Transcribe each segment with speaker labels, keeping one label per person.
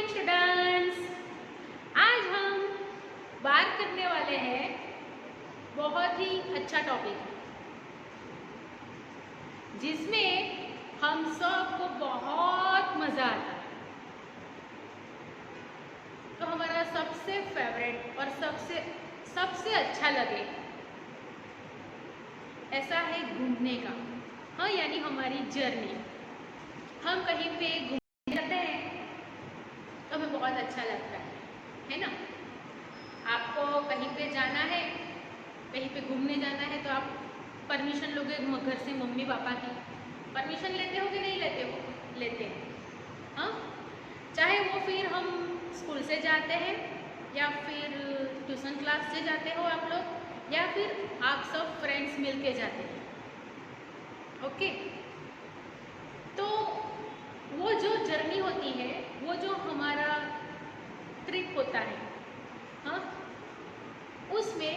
Speaker 1: Morning students. आज हम बात करने वाले हैं बहुत ही अच्छा टॉपिक जिसमें हम सबको बहुत मजा आता है। तो हमारा सबसे फेवरेट और सबसे अच्छा लगे ऐसा है घूमने का। हाँ, यानी हमारी जर्नी। हम कहीं पे घूमने जाते हैं तो हमें बहुत अच्छा लगता है ना। आपको कहीं पे जाना है, कहीं पे घूमने जाना है तो आप परमिशन लोगे घर से, मम्मी पापा की परमिशन लेते हो कि नहीं लेते हो? लेते हैं। हाँ, चाहे वो फिर हम स्कूल से जाते हैं या फिर ट्यूशन क्लास से जाते हो आप लोग, या फिर आप सब फ्रेंड्स मिलके जाते हैं। ओके, तो वो जो जर्नी होती है, वो जो हमारा ट्रिप होता है, हाँ, उसमें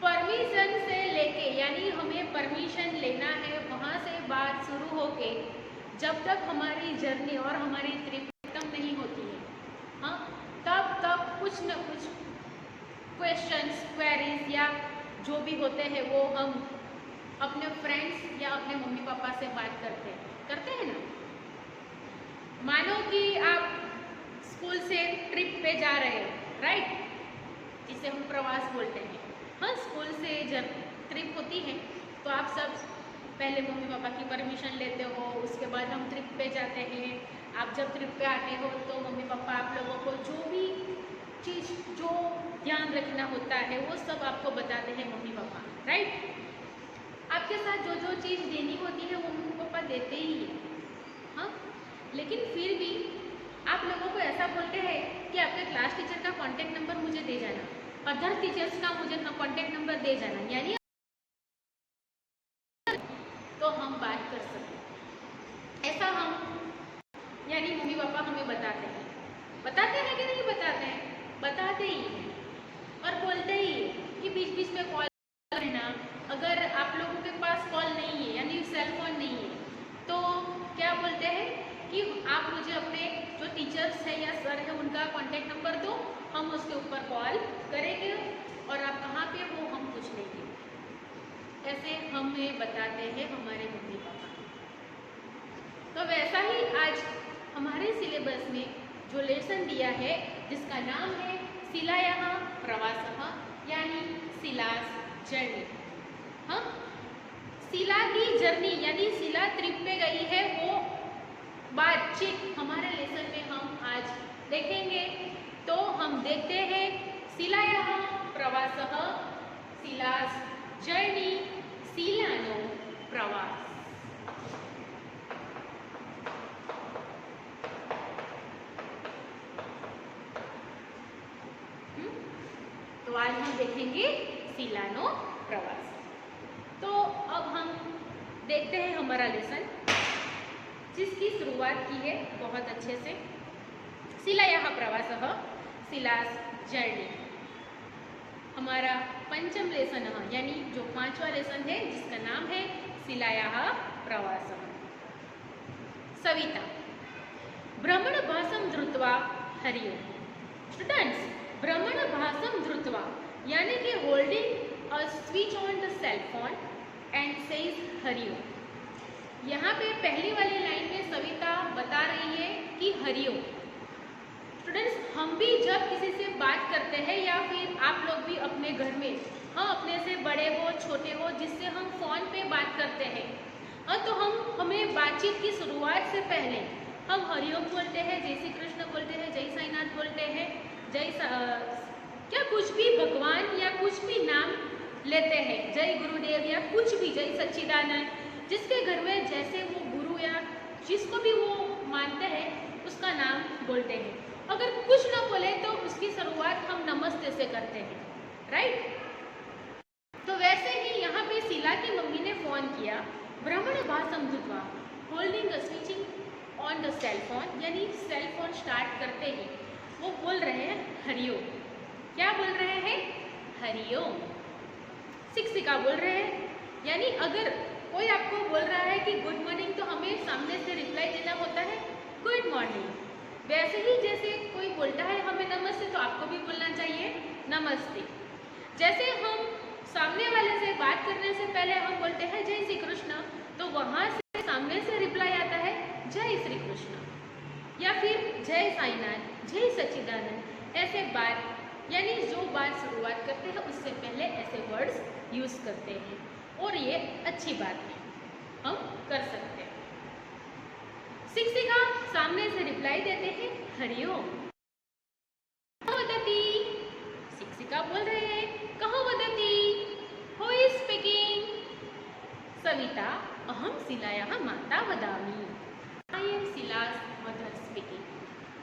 Speaker 1: परमिशन से लेके, यानी हमें परमिशन लेना है वहाँ से बात शुरू होके जब तक हमारी जर्नी और हमारी ट्रिप खत्म नहीं होती है, हाँ, तब तक कुछ न कुछ क्वेश्चंस, क्वेरीज या जो भी होते हैं वो हम अपने फ्रेंड्स या अपने मम्मी पापा से बात करते हैं ना। मानो कि आप स्कूल से ट्रिप पे जा रहे हो, राइट, जिसे हम प्रवास बोलते हैं। हाँ, स्कूल से जब ट्रिप होती है तो आप सब पहले मम्मी पापा की परमिशन लेते हो, उसके बाद हम ट्रिप पे जाते हैं। आप जब ट्रिप पे आते हो तो मम्मी पापा आप लोगों को जो भी चीज़ जो ध्यान रखना होता है वो सब आपको बताते हैं मम्मी पापा, राइट। आपके साथ जो जो चीज़ देनी होती है वो मम्मी पापा देते ही है, हाँ। लेकिन फिर भी आप लोगों को ऐसा बोलते हैं कि आपके क्लास टीचर का कांटेक्ट नंबर मुझे दे जाना, अदर टीचर्स का मुझे कांटेक्ट नंबर दे जाना, यानी तो हम बात कर सकते। ऐसा हम, यानी मम्मी पापा हमें बताते हैं कि नहीं बताते हैं? बताते ही हैं और बोलते ही हैं कि बीच बीच में कॉल करना। अगर आप लोगों के पास कॉल नहीं है, यानी सेल फोन नहीं है, तो क्या बोलते हैं कि आप मुझे अपने जो टीचर्स है या सर है उनका कांटेक्ट नंबर दो, हम उसके ऊपर कॉल करेंगे और आप कहाँ पे वो हम पूछ लेंगे। ऐसे हमें बताते हैं हमारे मम्मी पापा। तो वैसा ही आज हमारे सिलेबस में जो लेसन दिया है जिसका नाम है शिलायाः प्रवासः, यानी शिलास जर्नी। हाँ, शिला की जर्नी यानी शिला ट्रिप पे गई है, वो बातचीत हमारे लेसन में हम आज देखेंगे। तो हम देखते हैं शिलायाः प्रवासः, शिलास जर्नी, शिलानो प्रवास। तो आज हम देखेंगे शिलानो प्रवास। तो अब हम देखते हैं हमारा लेसन जिसकी शुरुआत की है बहुत अच्छे से। शिलायाः प्रवासः, शिलास जर्नी हमारा पंचम लेसन है, यानी जो पांचवा लेसन है जिसका नाम है शिलायाः प्रवासः। सविता भ्रमणभासं धृत्वा हरि ओम्। स्टूडेंट्स, भ्रमणभासं धृत्वा यानी कि holding a switch on the cell phone and says Hari Om. यहाँ पे पहली वाली लाइन में सविता बता रही है कि हरि ओम। स्टूडेंट्स, हम भी जब किसी से बात करते हैं या फिर आप लोग भी अपने घर में, हाँ, अपने से बड़े हो छोटे हो जिससे हम फोन पे बात करते हैं, हाँ, तो हमें बातचीत की शुरुआत से पहले हम हरि ओम बोलते हैं, जय श्री कृष्ण बोलते हैं, जय साईनाथ बोलते हैं, क्या कुछ भी भगवान या कुछ भी नाम लेते हैं, जय गुरुदेव या कुछ भी, जय सच्चिदानंद, जिसके घर में जैसे वो गुरु या जिसको भी वो मानते हैं उसका नाम बोलते हैं। अगर कुछ ना बोले तो उसकी शुरुआत हम नमस्ते से करते हैं, राइट। तो वैसे ही यहाँ पे शिला की मम्मी ने फोन किया, भ्रमणभासं धृत्वा holding a switching on the cell phone, यानी सेल फोन स्टार्ट करते ही वो बोल रहे हैं हरि ओम। क्या बोल रहे हैं? हरि ओम। शिक्षिका बोल रहे हैं, यानी अगर कोई आपको बोल रहा है कि गुड मॉर्निंग तो हमें सामने से रिप्लाई देना होता है गुड मॉर्निंग। वैसे ही जैसे कोई बोलता है हमें नमस्ते, तो आपको भी बोलना चाहिए नमस्ते। जैसे हम सामने वाले से बात करने से पहले हम बोलते हैं जय श्री कृष्ण, तो वहाँ से सामने से रिप्लाई आता है जय श्री कृष्ण, या फिर जय साईनाथ, जय सच्चिदानंद। ऐसे बात यानी जो बात शुरुआत करते हैं उससे पहले ऐसे वर्ड्स यूज़ करते हैं, और ये अच्छी बात है, हम कर सकते हैं। शिक्षिका सामने से रिप्लाई देते हैं हरिओम। कहो वदति, शिक्षिका बोल रहे हैं कहो वदति, हु इज स्पीकिंग? सविता, अहम शिलायाः माता वदामि। I am Shila's mother speaking.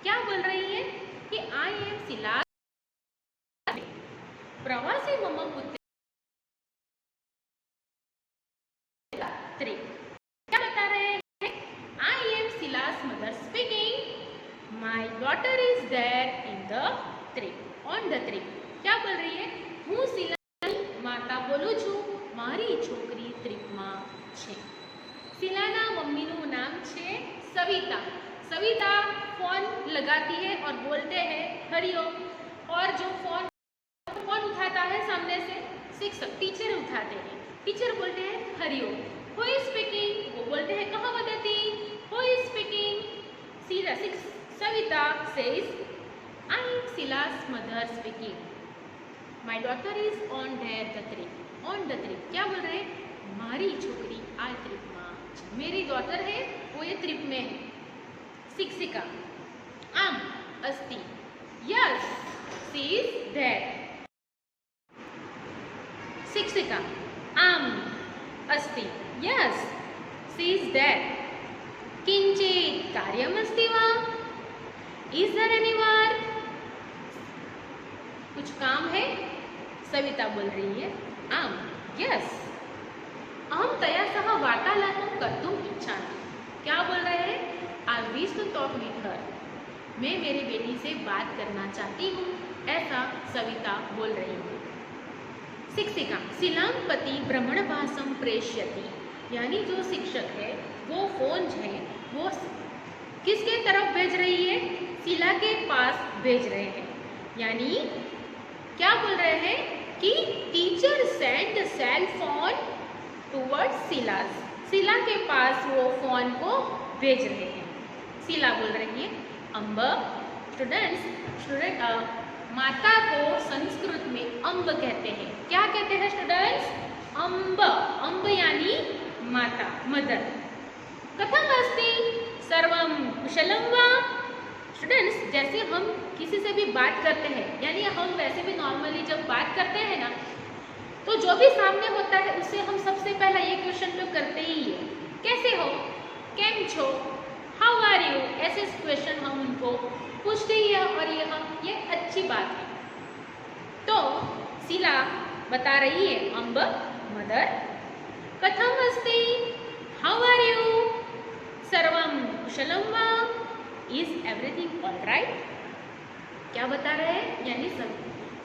Speaker 1: क्या बोल रही है कि आई एम शिला प्रवासी मम पुत्री। क्या बता रहे हैं? I am Shila's mother speaking, my daughter is there in the trip, on the trip. क्या बोल रही है? હું શિલાની માતા બોલું છું, મારી છોકરી ટ્રીપમાં છે। શિલાના મમ્મીનું નામ છે सविता। सविता फोन लगाती है और बोलते हैं हरिओम, और जो फोन उठाता है सामने से शिक्षक टीचर उठाते हैं, टीचर बोलते हैं हरिओम। Who is speaking? वो बोलते हैं कहो वदति, who is speaking? Savita says I am Shila's mother speaking, my daughter is on there the trip, on the trip. क्या बोल रहे हैं? मारी छोकरी आ ट्रिप में, मेरी डॉटर है वो ये ट्रिप में है। शिक्षिका आम अस्ति, यस शी इज देयर। शिक्षिका आम अस्ति, यस शी इज देयर। किंचित कार्यमस्ति वा? Is there any work? कुछ काम है? सविता बोल रही है आम, यस। अहम तया सह वार्तालापं कर्तुम् इच्छामि। क्या बोल रहे हैं? I wish to talk with her, मैं मेरी बेटी से बात करना चाहती हूँ, ऐसा सविता बोल रही है। शिक्षिका शिलां पति भ्रमणभासं प्रेषयति, यानी जो शिक्षक है वो फोन है वो किसके तरफ भेज रही है? शिला के पास भेज रहे हैं। यानी क्या बोल रहे हैं कि teacher send cell phone towards Shila's, Shila के पास वो फोन को भेज रहे हैं। शिला बोल रही है अम्ब। स्टूडेंट माता को संस्कृत में अम्ब कहते हैं। क्या कहते हैं स्टूडेंट्स? अम्ब। अम्ब यानी माता, मदर। कथम अस्ति सर्वम कुशलम वा? स्टूडेंट्स, जैसे हम किसी से भी बात करते हैं, यानी हम वैसे भी नॉर्मली जब बात करते हैं ना, तो जो भी सामने होता है उससे हम सबसे पहला ये क्वेश्चन तो करते ही है, कैसे हो, केम छो, हाउ आर यू, ऐसे क्वेश्चन हम उनको पूछते ही है, और ये अच्छी बात है। तो शिला बता रही है अम्ब मदर, कथम अस्ति, हाउ आर यू, सर्वम कुशलम वा, इज एवरीथिंग ऑल राइट? क्या बता रहे हैं? यानी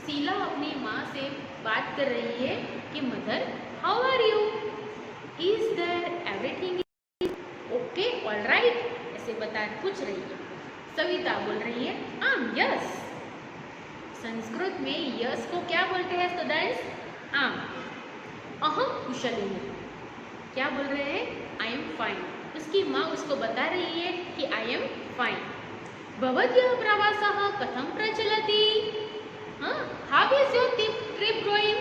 Speaker 1: शिला अपनी माँ से बात कर रही है कि mother how are you, is there everything okay all right, ऐसे पूछ रही है। सविता बोल रही है आम, यस। संस्कृत में यस को क्या बोलते हैं स्टूडेंट्स? आम। अहम कुशलिनी, क्या बोल रहे हैं? I am fine. उसकी माँ उसको बता रही है कि आई एम फाइन। भवत्याः प्रवासः कथं प्रचलति? How is your trip going?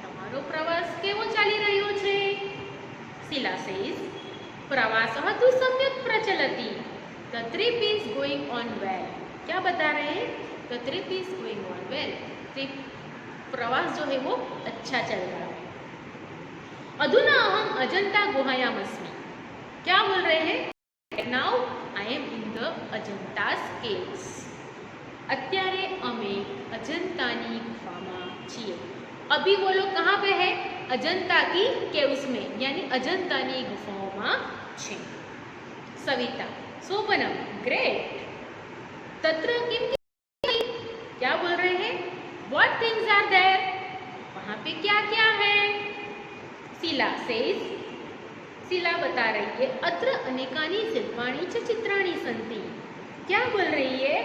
Speaker 1: તમારો પ્રવાસ કેવો ચાલી રહ્યો છે? શિલા સેઝ प्रवासः तु सम्यक् प्रचलति, the trip is going on well. क्या बता रहे हैं? The trip is going on well, trip प्रवास जो है वो अच्छा चल रहा है। अधुना अहम अजंता गुहायाम अस्मि। क्या बोल रहे हैं? Now I am in the Ajanta's caves. અત્યારે અમે अजंतानी गुफाમાં છીએ। अभी वो लोग कहाँ पे है? अजंता की केव्स में, यानी अजंतानी गुफाओं छे। सविता सोपनम ग्रेट। तत्र किम, क्या बोल रहे हैं? What things are there? वहाँ पे क्या क्या है? शिला सेज, शिला बता रही है अत्र अनेकानि शिल्पाणि च चित्राणि सन्ति। क्या बोल रही है?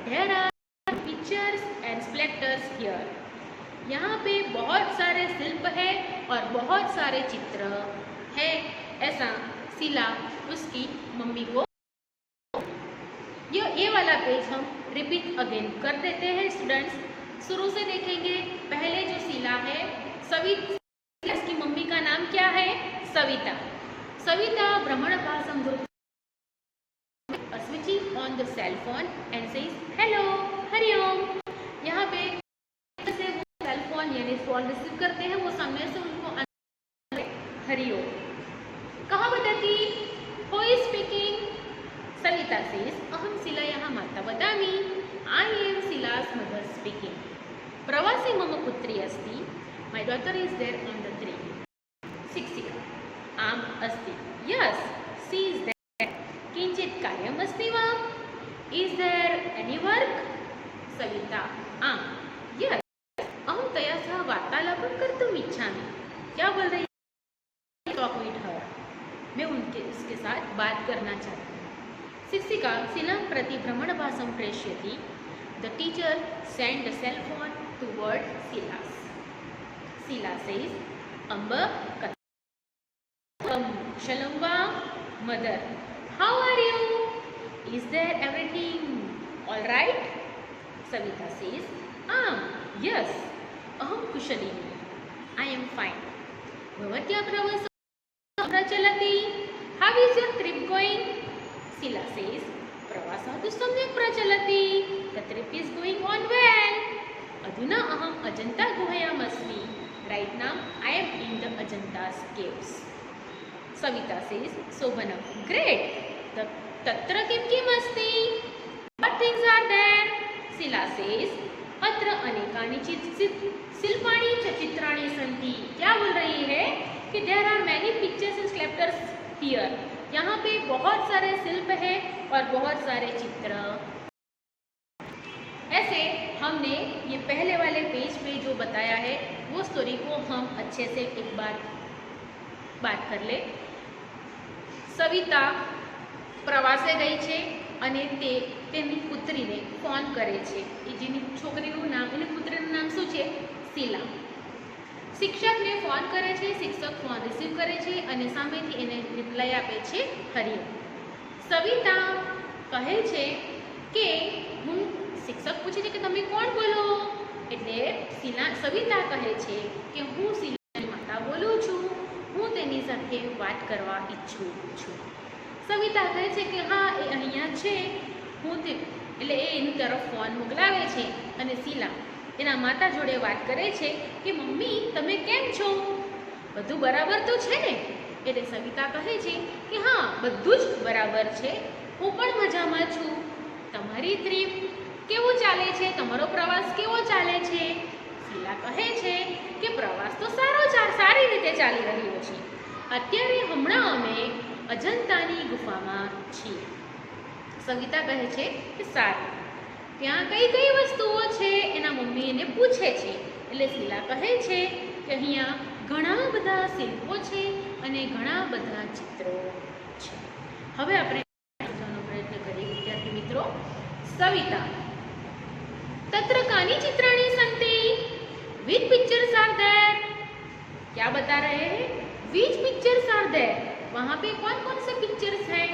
Speaker 1: There are pictures and sculptures here. यहाँ पे बहुत सारे शिल्प है और बहुत सारे चित्र है, ऐसा शीला उसकी मम्मी को। ये वाला पेज हम रिपीट अगेन कर देते हैं स्टूडेंट्स। शुरू से देखेंगे। पहले जो शीला है, सविता, इसकी मम्मी का नाम क्या है? सविता। सविता भ्रमणभासम switching on the cell phone and says hello, Hariom. यहाँ पे से वो सेल फोन यानी फोन रिसीव करते हैं, वो सामने से उनको हरिओम कहाँ बताती? Who is speaking? Savita says अहम शीलायाः माता वदामि। I am Shila's mother speaking. प्रवासे मम पुत्री अस्ति। My daughter is there on the train. शिक्षिका आम अस्ति। Yes, she is there. किंचित् कार्यम् अस्ति वा? Is there any work? Savita आम। Yes, अहं तया सह वार्तालापं कर्तुम् इच्छामि। क्या बोल रही है? Talk with her. मैं उसके साथ बात करना चाहती हूँ। शिक्षिका शीलां प्रति भ्रमणभासं प्रेषयति। The teacher send the cell phone toward Shila. Shila says अम्ब कथं कुशलं वा? Mother how are you? Is there everything all right? Savita says आम यस अहं कुशलिनी। I am fine. भवत्याः प्रवासः प्रचलति? How is your trip going? Shila says प्रवासः तु सम्यक् प्रचलति। The trip is going on well. अधुना अहम् अजन्ता गुहायाम् अस्मि। Right now I am in the Ajanta's caves. Savita says शोभनं ग्रेट। तत्र किं किम् अस्ति? What things are there? Shila says अत्र अनेकानि शिल्पाणि च चित्राणि सन्ति। क्या बोल रही है कि there are many pictures and sculptures here. यहाँ पे बहुत सारे शिल्प है और बहुत सारे चित्र। ऐसे हमने ये पहले वाले पेज पे जो बताया है वो स्टोरी को हम अच्छे से एक बार बात कर ले। सविता प्रवासे गई છે અને તેની પુત્રીને ફોન કરે છે। એ જેની છોકરીનું નામ, એની પુત્રીનું નામ શું છે? शीला। શિક્ષકને ફોન કરે છે, શિક્ષક ફોન રિસીવ કરે છે અને સામેથી એને રિપ્લાય આપે છે હરિઓમ। સવિતા કહે છે કે હું, શિક્ષક પૂછે છે કે તમે કોણ બોલો? એટલે સવિતા કહે છે કે હું શીલાની માતા બોલું છું, હું તેની સાથે વાત કરવા ઈચ્છું છું। સવિતા કહે છે કે હા એ અહીંયા છે, હું તે એટલે એ એની તરફ ફોન મોકલાવે છે અને શીલા એના માતા જોડે વાત કરે છે કે મમ્મી તમે કેમ છો? બધું બરાબર તો છે ને? એટલે સવિતા કહે છે કે હા બધું જ બરાબર છે, હું પણ મજામાં છું। તમારી ટ્રીપ કેવું ચાલે છે? તમારો પ્રવાસ કેવો ચાલે છે? શીલા કહે છે કે પ્રવાસ તો સારી રીતે ચાલી રહ્યો છે। અત્યારે હમણાં અમે અજંતાની ગુફામાં છીએ। સવિતા કહે છે કે સારું, ત્યાં કઈ કઈ વસ્તુઓ છે? એના મમ્મી એને પૂછે છે। એટલે શીલા કહે છે કે અહીંયા ઘણા બધા શિલ્પો છે અને ઘણા બધા ચિત્રો છે। હવે આપણે સમજવાનો પ્રયત્ન કરીએ વિદ્યાર્થી મિત્રો। સવિતા तत्र कानि चित्राणि सन्ति? विच पिक्चर्स आर देयर? क्या बता रहे हैं? विच पिक्चर्स आर देयर? वहाँ पे कौन कौन से पिक्चर्स हैं?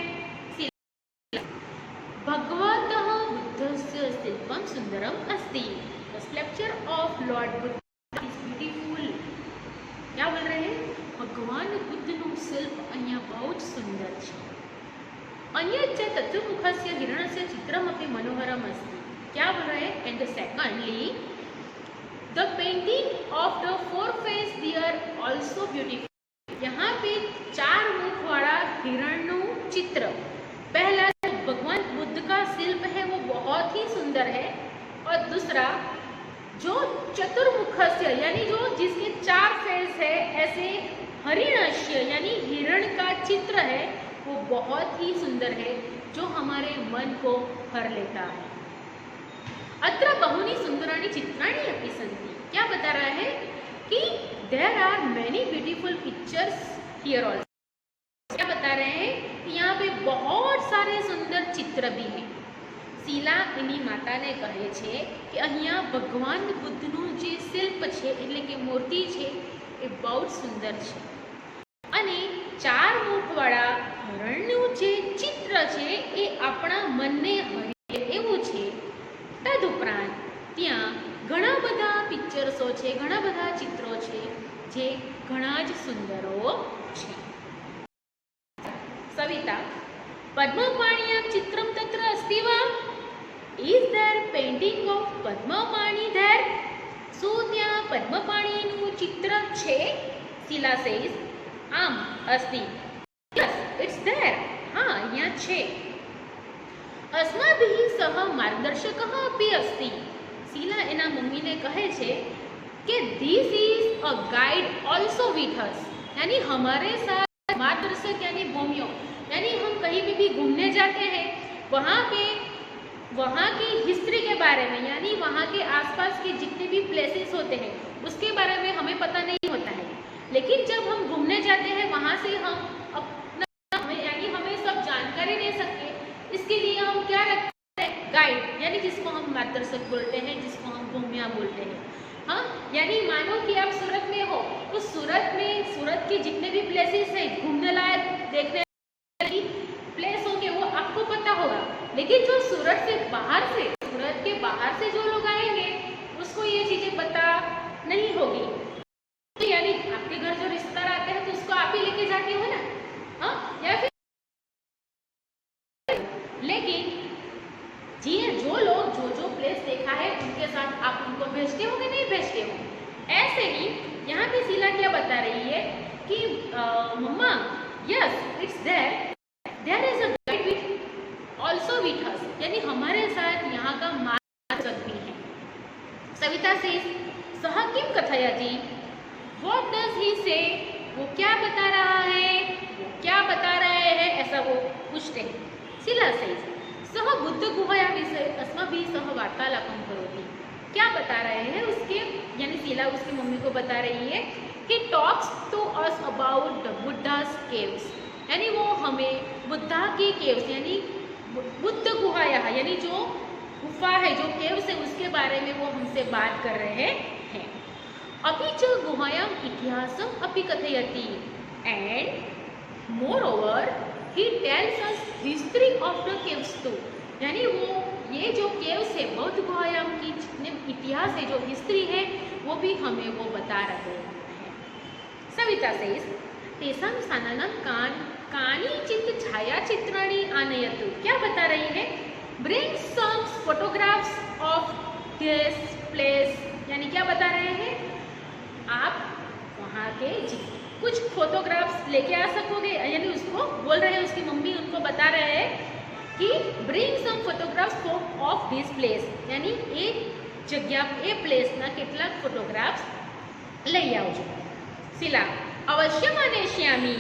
Speaker 1: भगवतः बुद्धस्य शिल्पं सुंदरम अस्ति। The sculpture of Lord Buddha is beautiful. क्या बोल रहे हैं? भगवान बुद्धનું શિલ્પ અહીંયા બહુ જ સુંદર છે। अन्यच्च तत्त्वमुखस्य हिरणस्य चित्रमपि मनोहरम् अस्ति। क्या बोल रहे हैं? And secondly the painting of the four face dear also beautiful. यहाँ पे 4 मुख वाला हिरणनु चित्र, पहला भगवान बुद्ध का शिल्प है वो बहुत ही सुंदर है, और दूसरा जो चतुर्मुखस्य यानी जो जिसके 4 फेस है, ऐसे हरिणस्य यानी हिरण का चित्र है वो बहुत ही सुंदर है, जो हमारे मन को भर लेता है। अत्र बहूनि सुंदराणि चित्राणि अपि सन्ति। क्या बता रहा है कि there are many beautiful pictures here also. क्या बता रहे हैं कि यहाँ पे बहुत सारे सुंदर चित्र भी हैं। શીલા એની માતાને કહે છે કે અહીંયા ભગવાન બુદ્ધનું જે શિલ્પ છે એટલે કે મૂર્તિ છે એ બહુ જ સુંદર છે અને 4 મુખવાળા હરણનું જે ચિત્ર છે એ આપણા મનને હરે એવું છે. તદુપરાંત ત્યાં ઘણા બધા પિક્ચર્સો છે, ઘણા બધા ચિત્રો છે જે ઘણા જ સુંદરો છે. સવિતા, પદ્મપાણિયાं ચિત્રમ તત્ર અસ્તિ વા? Is there painting of Padmapani there? શું ત્યાં પદ્મપાણિનું ચિત્ર છે? શીલા સેઝ, આમ અસ્તિ. Yes, it's there. હા, અહીંયા છે. अस्माभिः सह मार्गदर्शकः अपि अस्ति. શીલા એના મમ્મીને કહે છે कि this is a guide also with us, यानी हमारे साथ मार्गदर्शक यानी भूमियों, यानी हम कहीं भी घूमने जाते हैं वहाँ की हिस्ट्री के बारे में, यानी वहाँ के आसपास के जितने भी प्लेसेस होते हैं उसके बारे में हमें पता नहीं होता है, लेकिन जब हम घूमने जाते हैं वहाँ से हम अपना यानी हमें सब जानकारी ले सके इसके लिए हम क्या रखते हैं? गाइड, यानी जिसको हम मार्गदर्शक बोलते हैं, जिसको हम भूमिया बोलते हैं. हाँ, यानी मानो कि आप सूरत में हो तो सूरत के जितने भी प्लेसेस हैं घूमने लायक देखने प्लेस होंगे वो आपको पता होगा, लेकिन जो सूरत के बाहर से जो लोग आएंगे उसको ये चीजें पता नहीं होगी. तो यानी आपके घर जो रिश्तेदार आते हैं तो उसको आप ही लेके जाते हो ना, हाँ, या फिर लेकिन जी जो लोग जो प्लेस देखा है उनके साथ आप उनको भेजते हो कि नहीं भेजते हो. ऐसे ही यहाँ पे शीला क्या बता रही है कि mamma, yes it's there is a guide with also with us, यानी हमारे साथ यहाँ का मार्गदर्शक भी है. सविता से सह किम कथयति? व्हाट डज ही से? वो क्या बता रहा है, वो क्या बता रहे हैं, ऐसा वो पूछते हैं. शीला से सह बुद्ध गुहया विषय अस्माभिः सह वार्तालापं करोति. क्या बता रहे हैं उसके, यानी शीला उसकी मम्मी को बता रही है कि talks to us about the Buddha's caves, यानी वो हमें बुद्धा की केव्स यानी बुद्ध गुहाया यानी जो गुफा है, जो केव्स है उसके बारे में वो हमसे बात कर रहे हैं. अपि च गुहायाम् इतिहासम् अपि कथयति and moreover he tells us history of the caves too, यानी वो ये जो केव्स है बौद्ध गुहायाम की जितने इतिहास है, जो हिस्ट्री है वो भी हमें वो बता रहे हैं. सविता से तेषां स्थानानां कानिचित् छायाचित्राणि आनयतु. क्या बता रही है? Bring some photographs of this place, यानी क्या बता रहे हैं? आप वहाँ के कुछ फोटोग्राफ्स लेके आ सकोगे, यानी उसको बोल रहे हैं, उसकी मम्मी उनको बता रहे हैं कि bring some photographs of this place, यानी एक जगह ए प्लेस ना કેટલાક फोटोग्राफ्स લઈ આવજો. शीला, अवश्यम आनेष्यामि,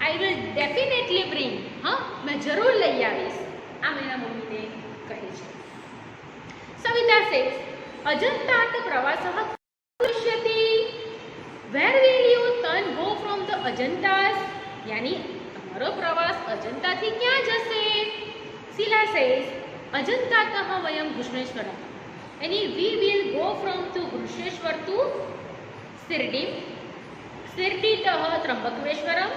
Speaker 1: आई विल डेफिनेटली ब्रिंग. हाँ, मैं जरूर લઈ આવીશ. આ મેરા મમ્મીને કહે છે. સવિતા से अजंतात प्रवासः भविष्यति. Where will you turn go from the Ajanta's, यानी તમારો પ્રવાસ અજંતાથી ક્યાં જશે? शीला says अजंतातः वयं घृष्णेश्वरं, यानी we will go from to Grishneshwar to Shirdi, शिरडीतः त्र्यंबकेश्वरं,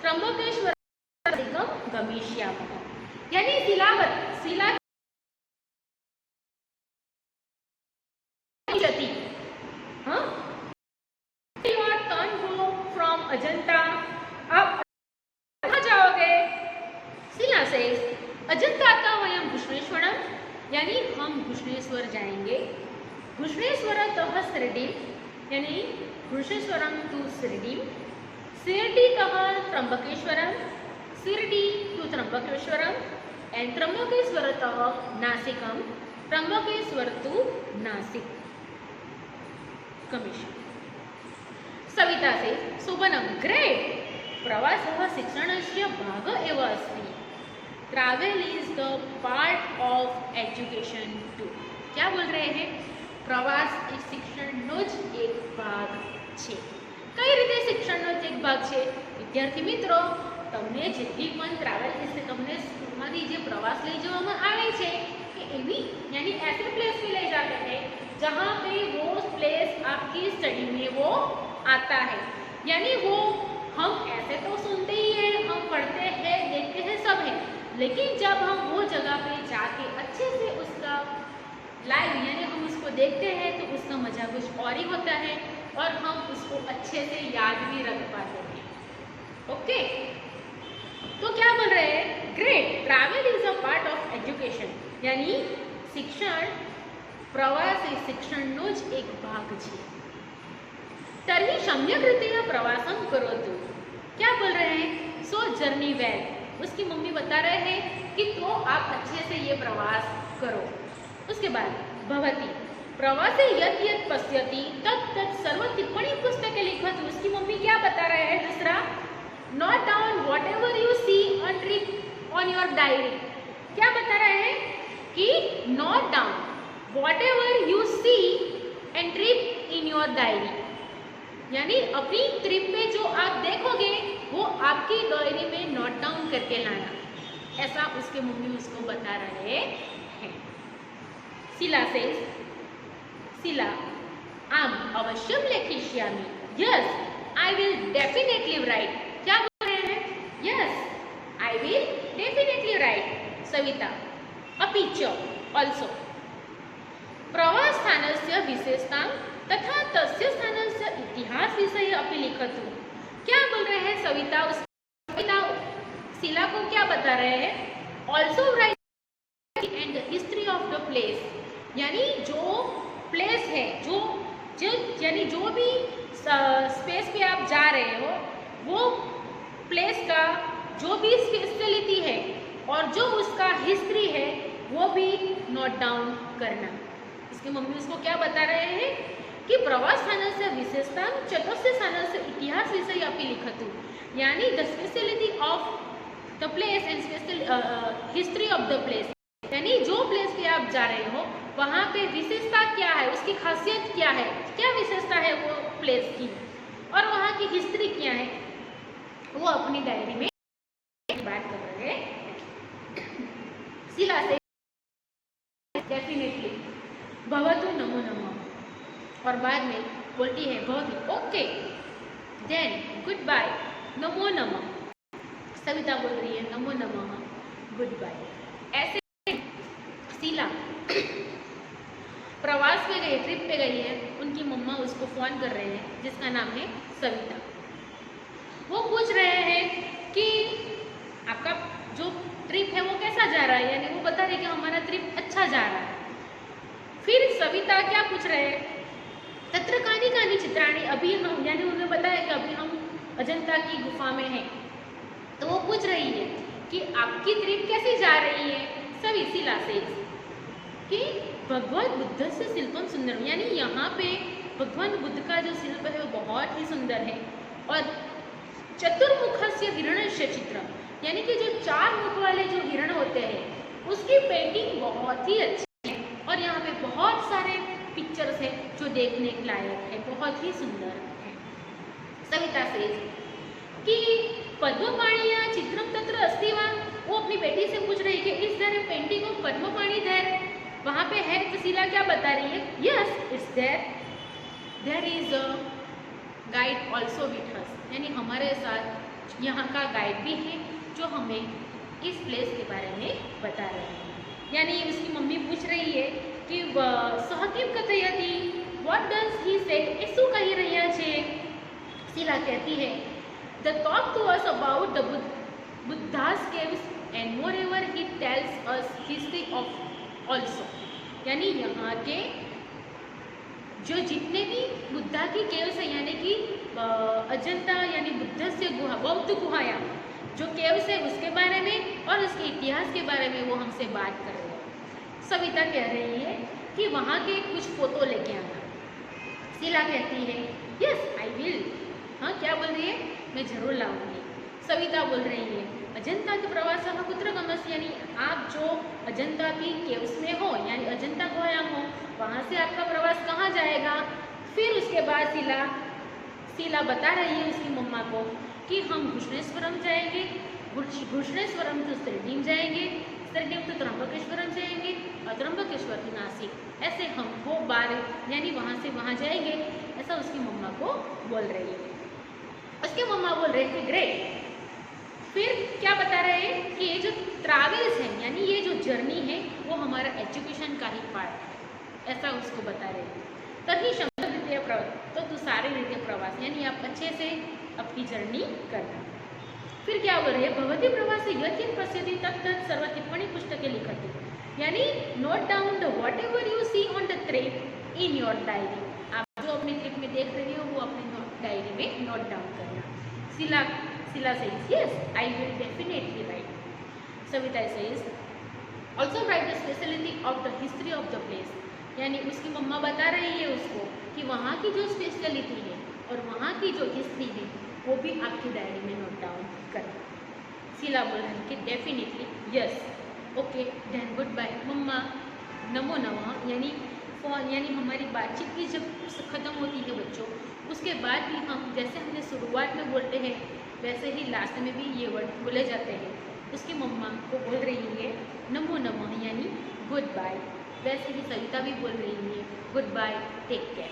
Speaker 1: त्र्यंबकेश्वरं गमिष्यामः. यानी शीला हाँ, you are turn go from Ajanta, आप कहाँ जाओगे? शीला says अजंतातः वयं घृष्णेश्वरं, यानी हम घृष्णेश्वर जाएंगे. घृष्णेश्वरतः शिरडी, यानी घृष्णेश्वरं टू शिरडी, शिरडीतः त्र्यंबकेश्वरं, शिरडी टू त्र्यंबकेश्वरं एंड त्र्यंबकेश्वरतः नासिकं, त्र्यंबकेश्वर टू नासिक कमिशन. सविता से शोभनं ग्रेट. प्रवासः शिक्षणस्य भाग एव अस्ति. Travel is the part of education too. क्या बोल रहे हैं? प्रवास એ શિક્ષણનો જ એક ભાગ છે. કઈ રીતે શિક્ષણનો જ એક ભાગ છે? વિદ્યાર્થી મિત્રો, તમને જેટલી પણ ટ્રાવેલ વિશે તમને સ્કૂલમાંથી જે પ્રવાસ લઈ જવામાં આવે છે जहाँ पे वो प्लेस आपकी स्टडी में वो आता है। यानी वो हम ऐसे तो सुनते ही हैं, हम पढ़ते हैं, देखते हैं, सब है, लेकिन जब हम वो जगह पे जाके अच्छे से उसका लाइव यानी हम उसको देखते हैं तो उसका मजा कुछ और ही होता है और हम उसको अच्छे से याद भी रख पाते हैं। ओके, तो क्या बोल रहे हैं? Great, travel is a part of education, यानी शिक्षण, प्रवास हे शिक्षणनोच एक भाग છે। तर्हि सम्यग्रीत्या प्रवासं करोतु। क्या बोल रहे हैं? सो जर्नी वेल। उसकी मम्मी बता रहे हैं कि तो आप अच्छे से ये प्रवास करो। उसके बाद भवती प्रवासे यत् यत् पश्यति तत् तत् सर्व टिप्पणी पुस्तके लिखतु। उसकी मम्मी क्या बता रहे हैं? दूसरा, note down whatever you see on trip on your diary. क्या बता रहे हैं? कि note down whatever you see and trip in your diary, यानी अपनी ट्रिप पे जो आप देखोगे वो आपकी डायरी में नोट डाउन करके लाना, ऐसा उसके मम्मी उसको बता रहे हैं। शिला से शिला आम अवश्यम लेखिष्यामि, yes I will definitely write. क्या बोल रहे हैं? Yes I will definitely write. Savita अपि च ऑल्सो प्रवासस्थानस्य विशेषतां तथा तस्य स्थानस्य इतिहास विषय अपि लिखतु। क्या बोल रहे हैं सविता? सविता शिला को क्या बता रहे हैं? Also right and history of the place, यानी जो प्लेस है, जो यानी जो भी स्पेस पे आप जा रहे हो वो प्लेस का जो भी स्पेशलिटी है और जो उसका हिस्ट्री है वो भी नोट डाउन करना। इसकी मम्मी उसको क्या बता रहे हैं कि प्रवास स्थानस्य विशेषता चतुर्थ स्थानस्य इतिहास विषय अपि लिखतु, यानी the speciality of the place and special history of the place, यानी जो प्लेस पे आप जा रहे हो वहाँ पे विशेषता क्या है, उसकी खासियत क्या है, क्या विशेषता है वो प्लेस की और वहाँ की हिस्ट्री क्या है, वो अपनी डायरी में बात कर रहे हैं। शिला से डेफिनेटली भवतु नमो नमः, और बाद में बोलती है भवतु ओके देन गुड बाय नमो नमः। सविता बोल रही है नमो नमः गुड बाय। ऐसे शिला प्रवास पे गई, ट्रिप पे गई है, उनकी मम्मा उसको फ़ोन कर रहे हैं जिसका नाम है सविता। वो पूछ रहे हैं कि आपका जो ट्रिप है वो कैसा जा रहा है, यानी वो बता रहे कि हमारा ट्रिप अच्छा जा रहा है। फिर सविता क्या पूछ रहे हैं? तत्र कानि कानि चित्राणि, अभी हम यानी उन्हें बताया कि अभी हम अजंता की गुफा में हैं, तो वो पूछ रही है कि आपकी ट्रिप कैसी जा रही है। सभी शिला से कि भगवान बुद्ध से शिल्पम सुंदर, यानी यहाँ पे भगवान बुद्ध का जो शिल्प है वो बहुत ही सुंदर है और चतुर्मुखस्य हिरणस्य चित्र, यानी कि जो 4 मुख वाले जो हिरण होते हैं उसकी पेंटिंग बहुत ही अच्छी है और यहाँ पे बहुत सारे पिक्चर्स है जो देखने के लायक है, बहुत ही सुंदर है। सविता से कि पद्मपाणिया चित्रम तत्र अस्ति वा, वो अपनी बेटी से पूछ रही है कि is there painting of Padmapani there, वहाँ पे है। तो शिला क्या बता रही है? Yes it's there, there is a guide also with us, यानी हमारे साथ यहाँ का गाइड भी है जो हमें इस प्लेस के बारे में बता रहे हैं। यानी उसकी मम्मी पूछ रही है कि सह किम कथयति, व्हाट डज ही से, ऐसु कही रही छे। शिला कहती है the talk to us about the Buddha's caves and moreover he tells us history of also, यानी यहाँ के जो जितने भी बुद्धा की केव्स है, यानी कि अजंता यानी बुद्ध से गुहा, बौद्ध गुहाया जो केव्स है उसके बारे में और उसके इतिहास के बारे में वो हमसे बात कर रहे हैं। सविता कह रही है कि वहाँ के कुछ फोटो लेके आना। शिला कहती है यस आई विल, हाँ क्या बोल रही है? मैं जरूर लाऊंगी। सविता बोल रही है अजंता के प्रवास कुत्र गमस्य, यानी आप जो अजंता की केव्स में हो यानी अजंता गुहाया हो वहाँ से आपका प्रवास कहाँ जाएगा। फिर उसके बाद शिला बता रही है उसकी मम्मा को कि हम घृष्णेश्वरम जाएंगे, घृष्णेश्वरम तो स्त्रीडीम जाएंगे, स्त्रीडीम तो त्र्यंबकेश्वरम जाएंगे और त्र्यंबकेश्वर टू नासिक, ऐसे हम वो बार यानी वहाँ से वहाँ जाएंगे, ऐसा उसकी मम्मा को बोल रही है। उसकी मम्मा बोल रहे थे ग्रेट। फिर क्या बता रहे हैं कि ये जो ट्रैवल्स है यानी ये जो जर्नी है वो हमारा एजुकेशन का ही पार्ट है, ऐसा उसको बता रहे हैं। तभी शंकर द्वितीय प्रवास, तो तू सारे द्वितीय प्रवास यानी आप अच्छे से अपनी जर्नी करना। फिर क्या बोल रहे हैं, भवती प्रवासी यथिन प्रसिद्धि तत्त सर्व टिप्पणी पुस्तकें लिखती, यानी note down the whatever you see on the trip in your diary. आप जो अपनी ट्रिप में देख रही हो वो अपनी डायरी में नोट डाउन करना। Sila says, yes, I will definitely write. Savita says, also write the speciality of the history of the place. यानी उसकी मम्मा बता रही है उसको कि वहाँ की जो स्पेशलिटी है और वहाँ की जो हिस्ट्री है वो भी आपकी डायरी में नोट डाउन करना। शीला बोल रही है कि definitely yes, okay then good bye mamma, नमो नमः। यानी फ़ोन यानी हमारी बातचीत की जब ख़त्म होती है बच्चों, उसके बाद भी हम जैसे हमने शुरुआत में बोलते हैं वैसे ही लास्ट में भी ये वर्ड बोले जाते हैं। उसकी मम्मा को बोल रही है नमो नमः यानी गुड बाय, वैसे ही सविता भी बोल रही है गुड बाय, टेक केयर।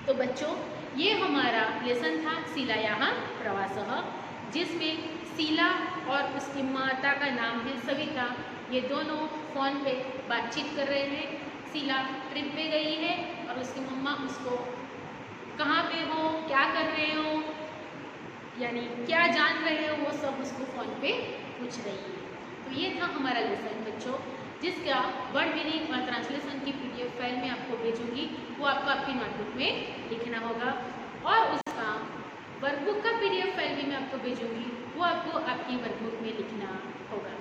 Speaker 1: तो बच्चों ये हमारा लेसन था शीलायाः प्रवासः, जिसमें शीला और उसकी माता का नाम है सविता, ये दोनों फ़ोन पे बातचीत कर रहे हैं। शीला ट्रिप पे गई है और उसकी मम्मा उसको कहाँ पे हो, क्या कर रहे हो, यानी क्या जान रहे हो, वो सब उसको फ़ोन पे पूछ रही है। तो ये था हमारा लेसन बच्चों, जिसका वर्ड मीनिंग और ट्रांसलेशन की PDF फाइल में आपको भेजूंगी, वो आपको आपकी नोटबुक में लिखना होगा, और उसका वर्कबुक का PDF फाइल भी मैं आपको भेजूंगी, वो आपको आपकी वर्कबुक में लिखना होगा।